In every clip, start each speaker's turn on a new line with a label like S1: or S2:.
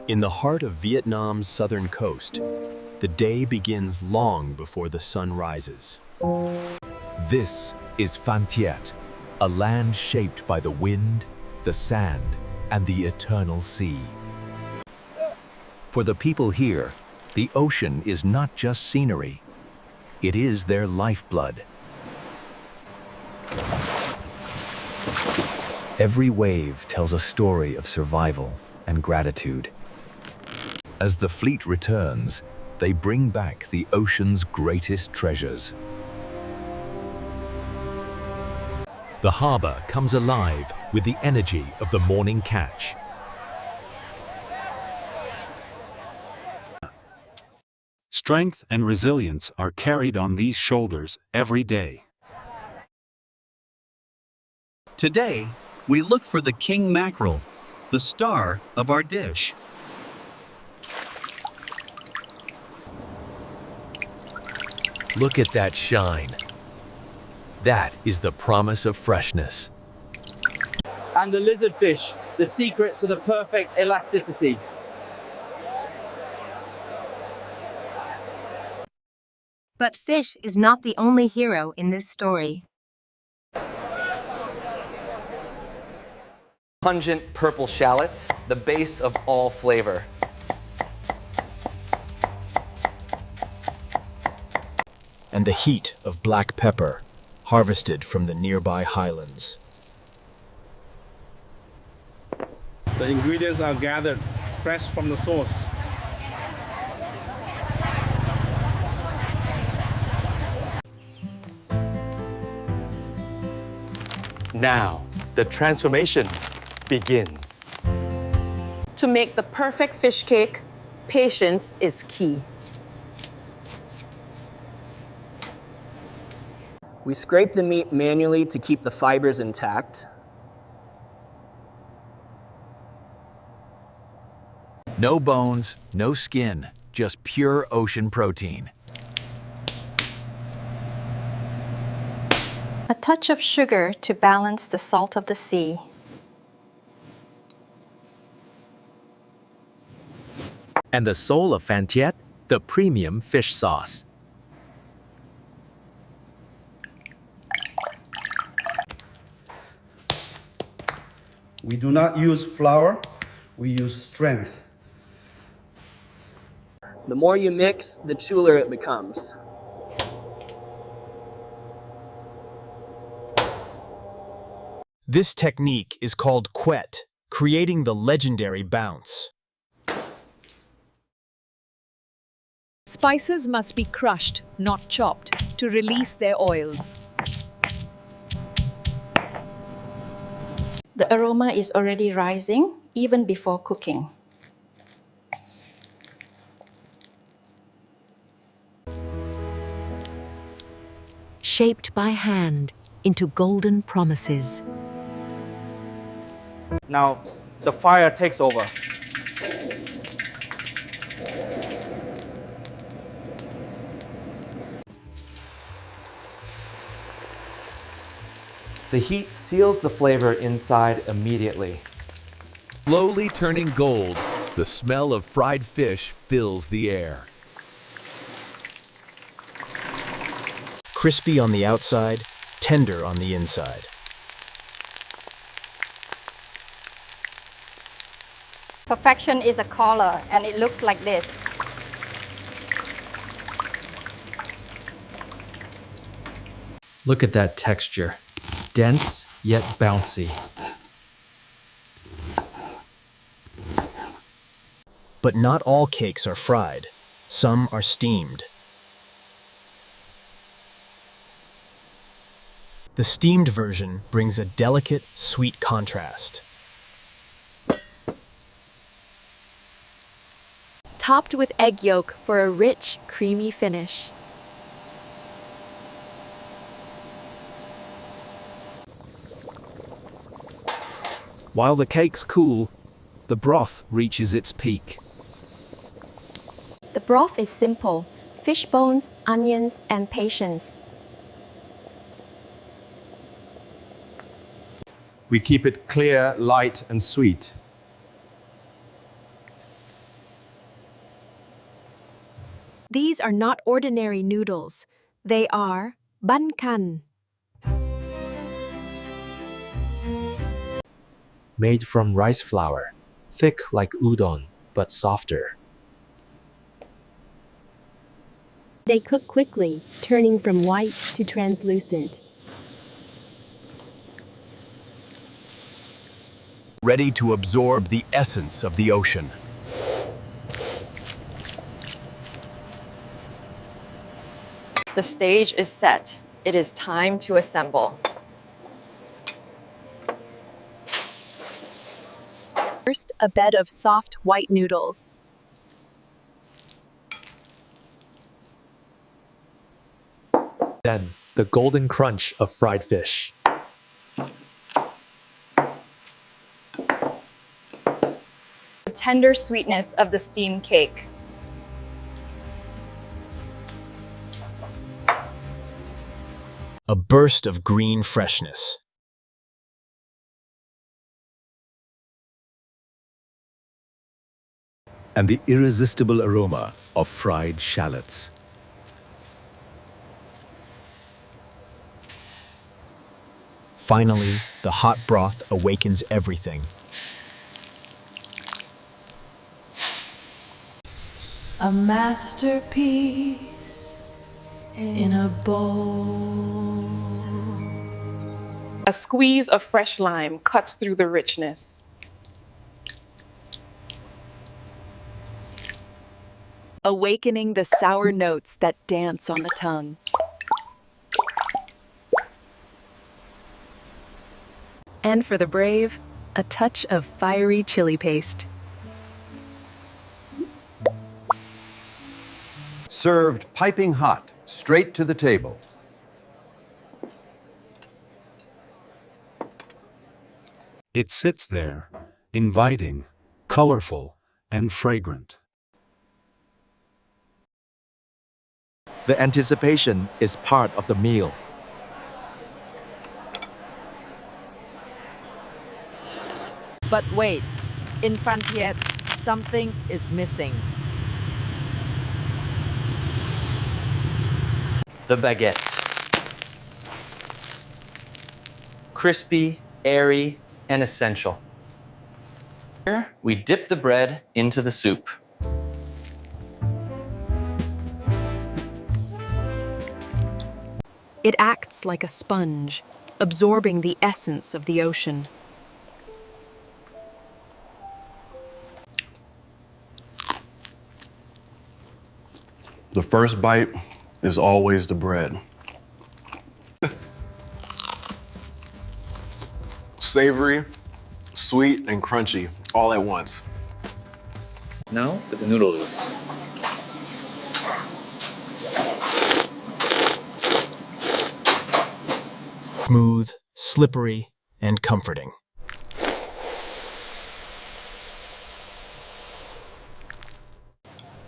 S1: In the heart of Vietnam's southern coast, the day begins long before the sun rises.
S2: This is Phan Thiet, a land shaped by the wind, the sand, and the eternal sea. For the people here, the ocean is not just scenery. It is their lifeblood. Every wave tells a story of survival and gratitude. As the fleet returns, they bring back the ocean's greatest treasures. The harbor comes alive with the energy of the morning catch.
S3: Strength and resilience are carried on these shoulders every day.
S4: Today, we look for the king mackerel, the star of our dish.
S2: Look at that shine. That is the promise of freshness.
S5: And the lizardfish, the secret to the perfect elasticity.
S6: But fish is not the only hero in this story.
S7: Pungent purple shallots, the base of all flavor.
S1: And the heat of black pepper, harvested from the nearby highlands.
S8: The ingredients are gathered fresh from the source.
S7: Now, the transformation begins.
S9: To make the perfect fish cake, patience is key.
S5: We scrape the meat manually to keep the fibers intact.
S2: No bones, no skin, just pure ocean protein.
S10: A touch of sugar to balance the salt of the sea.
S2: And the soul of Phan Thiet, the premium fish sauce.
S8: We do not use flour, we use strength.
S5: The more you mix, the chewler it becomes.
S1: This technique is called quet, creating the legendary bounce.
S11: Spices must be crushed, not chopped, to release their oils.
S10: The aroma is already rising even before cooking.
S12: Shaped by hand into golden promises.
S5: Now, the fire takes over.
S7: The heat seals the flavor inside immediately.
S2: Slowly turning gold, the smell of fried fish fills the air.
S1: Crispy on the outside, tender on the inside.
S10: Perfection is a color, and it looks like this.
S13: Look at that texture. Dense, yet bouncy.
S1: But not all cakes are fried. Some are steamed. The steamed version brings a delicate, sweet contrast.
S12: Topped with egg yolk for a rich, creamy finish.
S3: While the cakes cool, the broth reaches its peak.
S10: The broth is simple: fish bones, onions, and patience.
S14: We keep it clear, light, and sweet.
S12: These are not ordinary noodles. They are Banh Canh.
S13: Made from rice flour, thick like udon, but softer.
S14: They cook quickly, turning from white to translucent.
S2: Ready to absorb the essence of the ocean.
S9: The stage is set. It is time to assemble.
S11: First, a bed of soft white noodles.
S13: Then, the golden crunch of fried fish.
S15: The tender sweetness of the steamed cake.
S1: A burst of green freshness.
S2: And the irresistible aroma of fried shallots.
S1: Finally, the hot broth awakens everything.
S16: A masterpiece in a bowl.
S9: A squeeze of fresh lime cuts through the richness.
S11: Awakening the sour notes that dance on the tongue. And for the brave, a touch of fiery chili paste.
S17: Served piping hot, straight to the table.
S3: It sits there, inviting, colorful, and fragrant.
S13: The anticipation is part of the meal.
S18: But wait, in Phan Thiet, something is missing.
S7: The baguette. Crispy, airy, and essential. Here, we dip the bread into the soup.
S11: It acts like a sponge, absorbing the essence of the ocean.
S8: The first bite is always the bread. Savory, sweet, and crunchy all at once.
S19: Now with the noodles.
S1: Smooth, slippery, and comforting.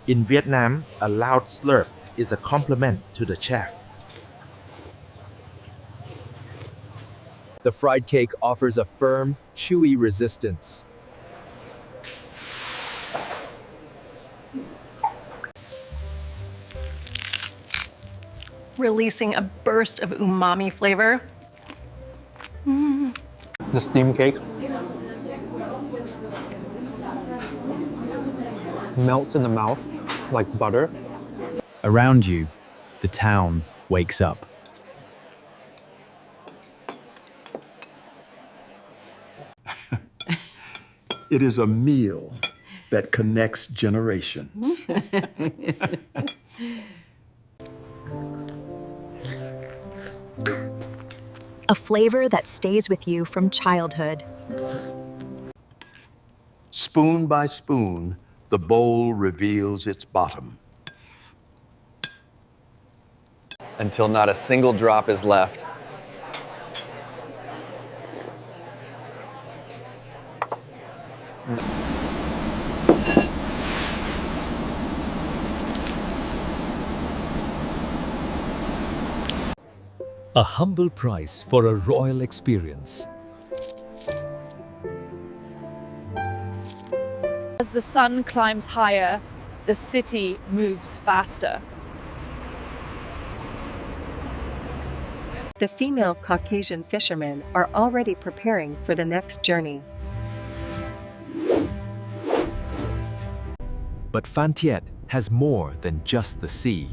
S20: In Vietnam, a loud slurp is a compliment to the chef.
S2: The fried cake offers a firm, chewy resistance.
S21: Releasing a burst of umami flavor.
S22: The steamed cake melts in the mouth like butter.
S23: Around you, the town wakes up.
S17: It is a meal that connects generations.
S11: A flavor that stays with you from childhood.
S17: Spoon by spoon, the bowl reveals its bottom.
S7: Until not a single drop is left.
S2: A humble price for a royal experience.
S15: As the sun climbs higher, the city moves faster.
S4: The female Caucasian fishermen are already preparing for the next journey.
S2: But Phan Thiet has more than just the sea.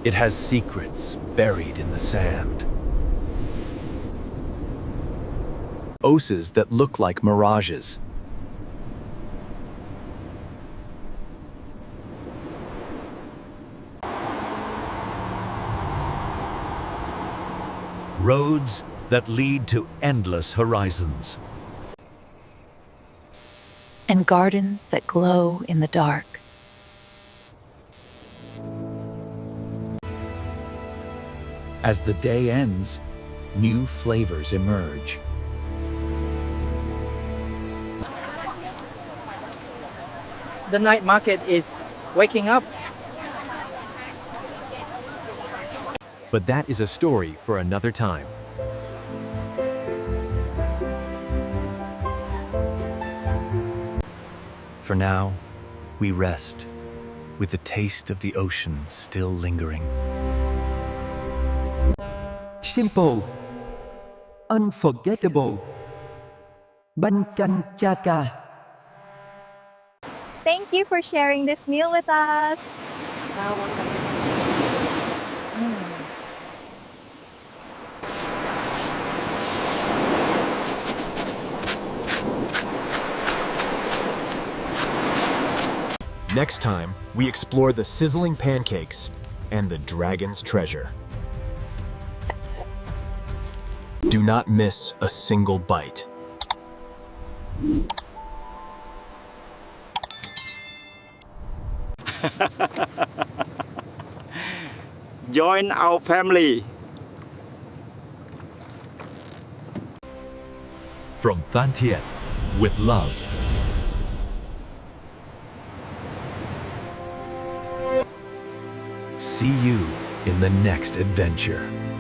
S2: It has secrets buried in the sand. Oses that look like mirages. Roads that lead to endless horizons.
S11: And gardens that glow in the dark.
S2: As the day ends, new flavors emerge.
S18: The night market is waking up.
S1: But that is a story for another time.
S2: For now, we rest, with the taste of the ocean still lingering.
S5: Simple, unforgettable. Banh Canh Cha Ca.
S6: Thank you for sharing this meal with us.
S1: Next time, we explore the sizzling pancakes and the dragon's treasure. Do not miss a single bite.
S5: Join our family.
S2: From Phan Thiet, with love. See you in the next adventure.